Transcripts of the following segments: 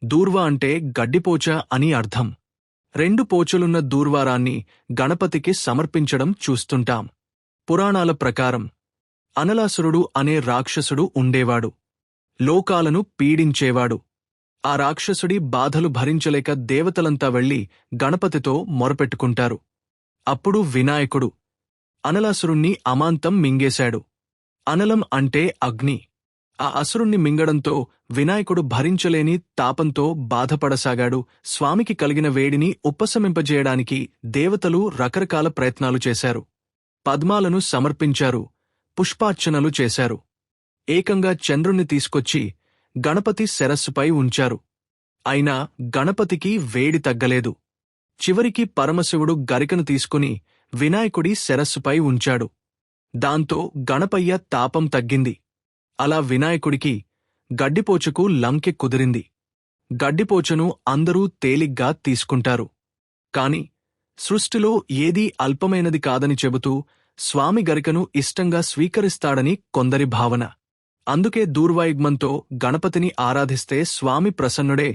దూర్వ అంటే గడ్డిపోచ అని అర్థం. రెండు పోచలున్న దూర్వారాన్ని గణపతికి సమర్పించడం చూస్తుంటాం. పురాణాల ప్రకారం అనలాసురుడు అనే రాక్షసుడు ఉండేవాడు. లోకాలను పీడించేవాడు. ఆ రాక్షసుడి బాధలు భరించలేక దేవతలంతా వెళ్లి గణపతితో మొరపెట్టుకుంటారు. అప్పుడు వినాయకుడు అనలాసురుణ్ణి అమాంతం మింగేశాడు. అనలం అంటే అగ్ని. ఆ అసురుణ్ణి మింగడంతో వినాయకుడు భరించలేని తాపంతో బాధపడసాగాడు. స్వామికి కలిగిన వేడిని ఉపశమింపజేయడానికి దేవతలు రకరకాల ప్రయత్నాలు చేశారు. పద్మాలను సమర్పించారు. పుష్పార్చనలు చేశారు. ఏకంగా చంద్రుణ్ణి తీసుకొచ్చి గణపతి శిరస్సుపై ఉంచారు. అయినా గణపతికి వేడి తగ్గలేదు. చివరికి పరమశివుడు గరికను తీసుకుని వినాయకుడి శిరస్సుపై ఉంచాడు. దాంతో గణపయ్య తాపం తగ్గింది. అలా వినాయకుడికి గడ్డిపోచకు లంకె కుదిరింది. గడ్డిపోచను అందరూ తేలిగ్గా తీసుకుంటారు. కాని సృష్టిలో ఏదీ అల్పమైనది కాదని చెబుతూ స్వామి గరికను ఇష్టంగా స్వీకరిస్తాడని కొందరి భావన. అందుకే దూర్వాయుగ్మంతో గణపతిని ఆరాధిస్తే స్వామి ప్రసన్నుడే,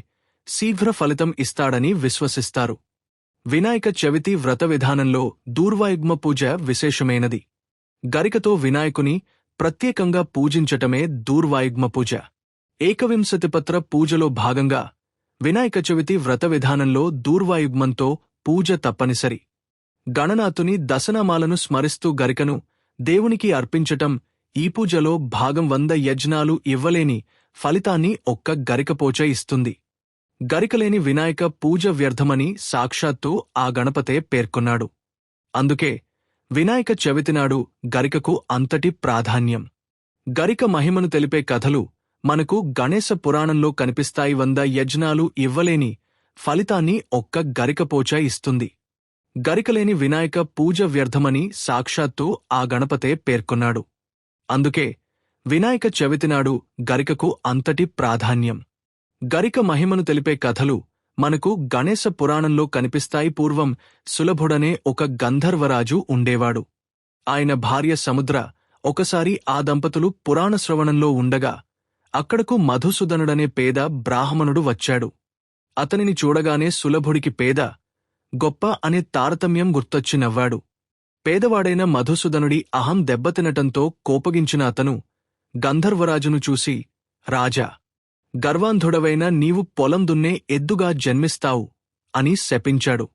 శీఘ్ర ఫలితం ఇస్తాడని విశ్వసిస్తారు. వినాయక చవితి వ్రత విధానంలో దూర్వాయుగ్మ పూజ విశేషమైనది. గరికతో వినాయకుని ప్రత్యేకంగా పూజించటమే దూర్వాయుగ్మ పూజ. ఏకవింశతిపత్ర పూజలో భాగంగా వినాయక చవితి వ్రత విధానంలో దూర్వాయుగ్మంతో పూజ తప్పనిసరి. గణనాథుని దశనామాలను స్మరిస్తూ గరికను దేవునికి అర్పించటం ఈ పూజలో భాగం. 100 యజ్ఞాలు ఇవ్వలేని ఫలితాన్ని ఒక్క గరికపోచ ఇస్తుంది. గరికలేని వినాయక పూజ వ్యర్థమని సాక్షాత్తు ఆ గణపతే పేర్కొన్నాడు. అందుకే వినాయక చవితినాడు గరికకు అంతటి ప్రాధాన్యం. గరిక మహిమను తెలిపే కథలు మనకు గణేశ పురాణంలో కనిపిస్తాయి. 100 యజ్ఞాలు ఇవ్వలేని ఫలితాన్ని ఒక్క గరికపోచ ఇస్తుంది. గరికలేని వినాయక పూజ వ్యర్థమని సాక్షాత్తు ఆ గణపతే పేర్కొన్నాడు. అందుకే వినాయక చవితినాడు గరికకు అంతటి ప్రాధాన్యం. గరిక మహిమను తెలిపే కథలు మనకు గణేశ పురాణంలో కనిపిస్తాయి. పూర్వం సులభుడనే ఒక గంధర్వరాజు ఉండేవాడు. ఆయన భార్య సముద్ర. ఒకసారి ఆ దంపతులు పురాణ శ్రవణంలో ఉండగా అక్కడకు మధుసూదనుడనే పేద బ్రాహ్మణుడు వచ్చాడు. అతనిని చూడగానే సులభుడికి పేద, గొప్ప అనే తారతమ్యం గుర్తొచ్చి నవ్వాడు. పేదవాడైన మధుసూదనుడి అహం దెబ్బతినటంతో కోపగించిన అతను గంధర్వరాజును చూసి, రాజా, గర్వాంధుడవైన నీవు పొలం దున్నే ఎద్దుగా జన్మిస్తావు అని శపించాడు.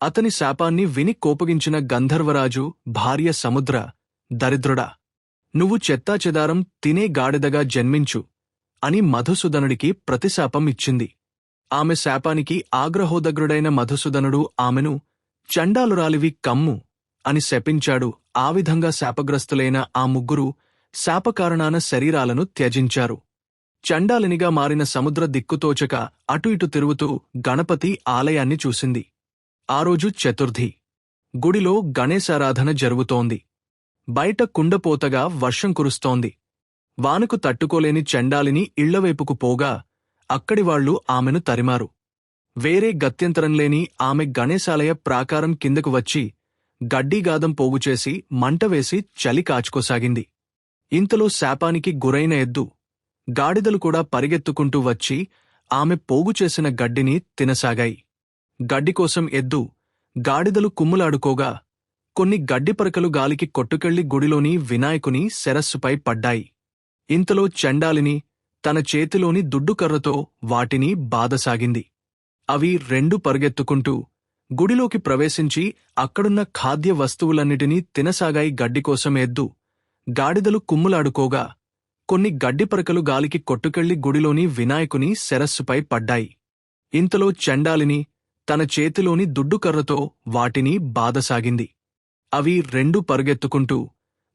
అతని శాపాన్ని విని కోపగించిన గంధర్వరాజు భార్య సముద్ర, దరిద్రుడా, నువ్వు చెత్తాచెదారం తినే గాడిదగా జన్మించు అని మధుసూదనుడికి ప్రతిశాపం ఇచ్చింది. ఆమె శాపానికి ఆగ్రహోదగ్రుడైన మధుసూదనుడు ఆమెను చండాలురాలివి కమ్ము అని శపించాడు. ఆ విధంగా శాపగ్రస్తులైన ఆ ముగ్గురు శాపకారణాన శరీరాలను త్యజించారు. చండాలినిగా మారిన సముద్ర దిక్కుతోచక అటు ఇటు తిరుగుతూ గణపతి ఆలయాన్ని చూసింది. ఆ రోజు చతుర్థి. గుడిలో గణేశారాధన జరుగుతోంది. బయట కుండపోతగా వర్షం కురుస్తోంది. వానకు తట్టుకోలేని చండాలిని ఇళ్లవైపుకు పోగా అక్కడివాళ్లు ఆమెను తరిమారు. వేరే గత్యంతరంలేని ఆమె గణేశాలయ ప్రాకారం కిందకు వచ్చి గడ్డీగాదం పోగుచేసి మంటవేసి చలి కాచుకోసాగింది. ఇంతలో శాపానికి గురైన ఎద్దు, గాడిదలు కూడా పరిగెత్తుకుంటూ వచ్చి ఆమె పోగుచేసిన గడ్డిని తినసాగాయి. గడ్డికోసం ఎద్దు, గాడిదలు కుమ్ములాడుకోగా కొన్ని గడ్డిపరకలు గాలికి కొట్టుకెళ్లి గుడిలోని వినాయకుని శిరస్సుపై పడ్డాయి. ఇంతలో చండాలిని తన చేతిలోని దుడ్డుకర్రతో వాటిని బాదసాగింది. అవి రెండు పరుగెత్తుకుంటూ గుడిలోకి ప్రవేశించి అక్కడున్న ఖాద్య వస్తువులన్నిటినీ తినసాగాయి. గడ్డికోసం ఎద్దు, గాడిదలు కుమ్ములాడుకోగా కొన్ని గడ్డిపరకలు గాలికి కొట్టుకెళ్లి గుడిలోని వినాయకుని శిరస్సుపై పడ్డాయి. ఇంతలో చండాలిని తన చేతిలోని దుడ్డుకర్రతో వాటిని బాదసాగింది. అవి రెండు పరుగెత్తుకుంటూ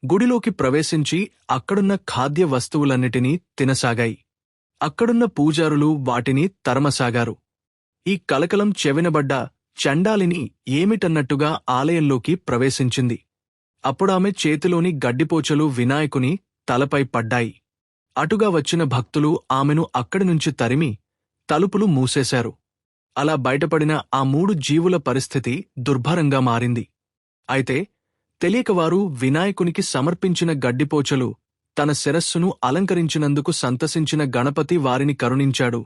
గుడిలోకి ప్రవేశించి అక్కడున్న ఖాద్య వస్తువులన్నిటినీ తినసాగాయి. అక్కడున్న పూజారులు వాటిని తరమసాగారు. ఈ కలకలం చెవినబడ్డ చండాలిని ఏమిటన్నట్టుగా ఆలయంలోకి ప్రవేశించింది. అప్పుడామె చేతిలోని గడ్డిపోచలు వినాయకుని తలపై పడ్డాయి. అటుగా వచ్చిన భక్తులు ఆమెను అక్కడినుంచి తరిమి తలుపులు మూసేశారు. అలా బయటపడిన ఆ 3 జీవుల పరిస్థితి దుర్భరంగా మారింది. అయితే తెలియకవారు వినాయకునికి సమర్పించిన గడ్డిపోచలు తన శిరస్సును అలంకరించినందుకు సంతసించిన గణపతి వారిని కరుణించాడు.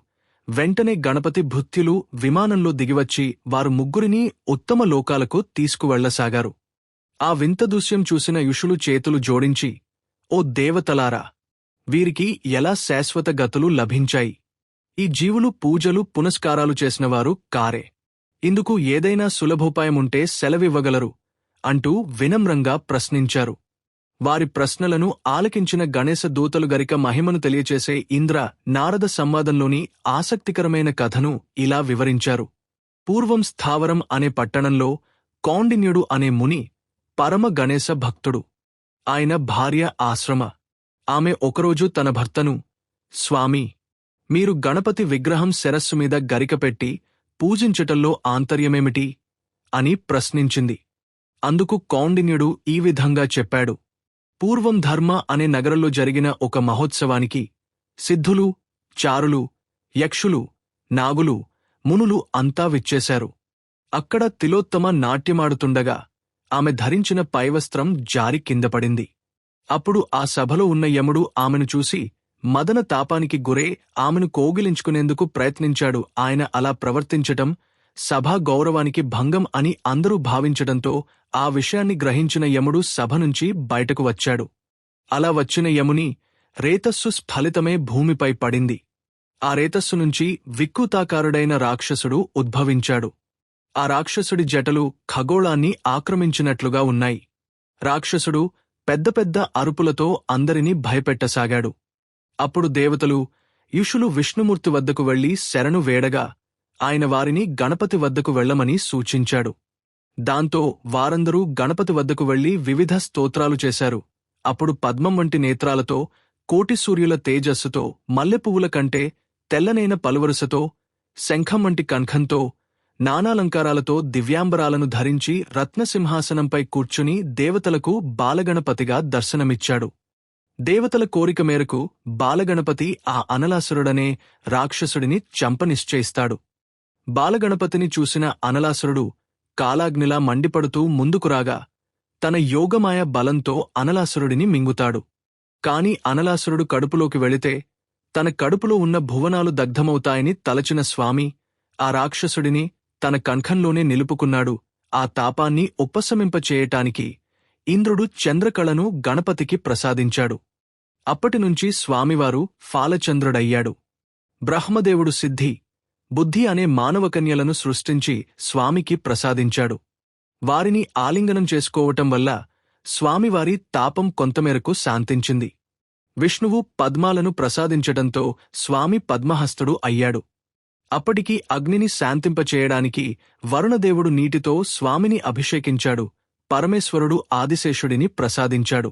వెంటనే గణపతి భృత్యులు విమానంలో దిగివచ్చి వారు ముగ్గురినీ ఉత్తమ లోకాలకు తీసుకువెళ్లసాగారు. ఆ వింత దృశ్యం చూసిన ఋషులు చేతులు జోడించి, ఓ దేవతలారా! వీరికి ఎలా శాశ్వత గతులు లభించాయి? ఈ జీవులు పూజలు పునస్కారాలు చేసినవారు కారే. ఇందుకు ఏదైనా సులభోపాయముంటే సెలవివ్వగలరు అంటూ వినమ్రంగా ప్రశ్నించారు. వారి ప్రశ్నలను ఆలకించిన గణేశ దూతలు గరిక మహిమను తెలియచేసే ఇంద్ర నారద సంవాదంలోని ఆసక్తికరమైన కథను ఇలా వివరించారు. పూర్వం స్థావరం అనే పట్టణంలో కౌండిన్యుడు అనే ముని పరమ గణేశ భక్తుడు. ఆయన భార్య ఆశ్రమ. ఆమె ఒకరోజు తన భర్తను, స్వామీ, మీరు గణపతి విగ్రహం శిరస్సు మీద గరిక పెట్టి పూజించటంలో ఆంతర్యమేమిటి అని ప్రశ్నించింది. అందుకు కౌండిన్యుడు ఈ విధంగా చెప్పాడు. పూర్వం ధర్మ అనే నగరంలో జరిగిన ఒక మహోత్సవానికి సిద్ధులు, చారులు, యక్షులు, నాగులు, మునులు అంతా విచ్చేశారు. అక్కడ తిలోత్తమ నాట్యమాడుతుండగా ఆమె ధరించిన పైవస్త్రం జారి కిందపడింది. అప్పుడు ఆ సభలో ఉన్న యముడు ఆమెను చూసి మదన తాపానికి గురే ఆమెను కోగిలించుకునేందుకు ప్రయత్నించాడు. ఆయన అలా ప్రవర్తించటం సభా గౌరవానికి భంగం అని అందరూ భావించటంతో ఆ విషయాన్ని గ్రహించిన యముడు సభ నుంచి బయటకు వచ్చాడు. అలా వచ్చిన యముని రేతస్సు స్ఫలితమే భూమిపై పడింది. ఆ రేతస్సు నుంచి వికృతాకారుడైన రాక్షసుడు ఉద్భవించాడు. ఆ రాక్షసుడి జటలు ఖగోళాన్ని ఆక్రమించినట్లుగా ఉన్నాయి. రాక్షసుడు పెద్ద పెద్ద అరుపులతో అందరినీ భయపెట్టసాగాడు. అప్పుడు దేవతలు, ఋషులు విష్ణుమూర్తి వద్దకు వెళ్లి శరణు వేడగా ఆయన వారిని గణపతి వద్దకు వెళ్లమని సూచించాడు. దాంతో వారందరూ గణపతి వద్దకు వెళ్లి వివిధ స్తోత్రాలు చేశారు. అప్పుడు పద్మం వంటి నేత్రాలతో, కోటి సూర్యుల తేజస్సుతో, మల్లెపువ్వుల కంటే తెల్లనైన పలువరుసతో, శంఖం వంటి కంఠంతో, నానాలంకారాలతో దివ్యాంబరాలను ధరించి రత్నసింహాసనంపై కూర్చుని దేవతలకు బాలగణపతిగా దర్శనమిచ్చాడు. దేవతల కోరిక మేరకు బాలగణపతి ఆ అనలాసురుడనే రాక్షసుడిని చంపనిశ్చయిస్తాడు. బాలగణపతిని చూసిన అనలాసురుడు కాలాగ్నిలా మండిపడుతూ ముందుకురాగా తన యోగమాయ బలంతో అనలాసురుడిని మింగుతాడు. కాని అనలాసురుడు కడుపులోకి వెళితే తన కడుపులో ఉన్న భువనాలు దగ్ధమవుతాయని తలచిన స్వామి ఆ రాక్షసుడిని తన కంఠంలోనే నిలుపుకున్నాడు. ఆ తాపాన్ని ఉపశమింపచేయటానికి ఇంద్రుడు చంద్రకళను గణపతికి ప్రసాదించాడు. అప్పటినుంచి స్వామివారు ఫాలచంద్రుడయ్యాడు. బ్రహ్మదేవుడు సిద్ధి, బుద్ధి అనే మానవకన్యలను సృష్టించి స్వామికి ప్రసాదించాడు. వారిని ఆలింగనం చేసుకోవటం వల్ల స్వామివారి తాపం కొంతమేరకు శాంతించింది. విష్ణువు పద్మాలను ప్రసాదించటంతో స్వామి పద్మహస్తుడు అయ్యాడు. అప్పటికి అగ్నిని శాంతింపచేయడానికి వరుణదేవుడు నీటితో స్వామిని అభిషేకించాడు. పరమేశ్వరుడు ఆదిశేషుడిని ప్రసాదించాడు.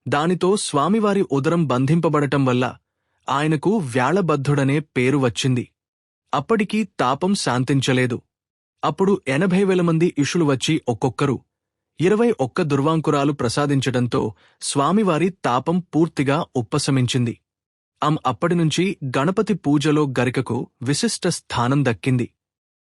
దానితో స్వామివారి ఉదరం బంధింపబడటం వల్ల ఆయనకు వ్యాళబద్ధుడనే పేరు వచ్చింది. అప్పటికీ తాపం శాంతించలేదు. అప్పుడు 80,000 మంది ఋషులు వచ్చి ఒక్కొక్కరు 21 దుర్వాంకురాలు ప్రసాదించటంతో స్వామివారి తాపం పూర్తిగా ఉపశమించింది. అప్పటినుంచి గణపతి పూజలో గరికకు విశిష్ట స్థానం దక్కింది.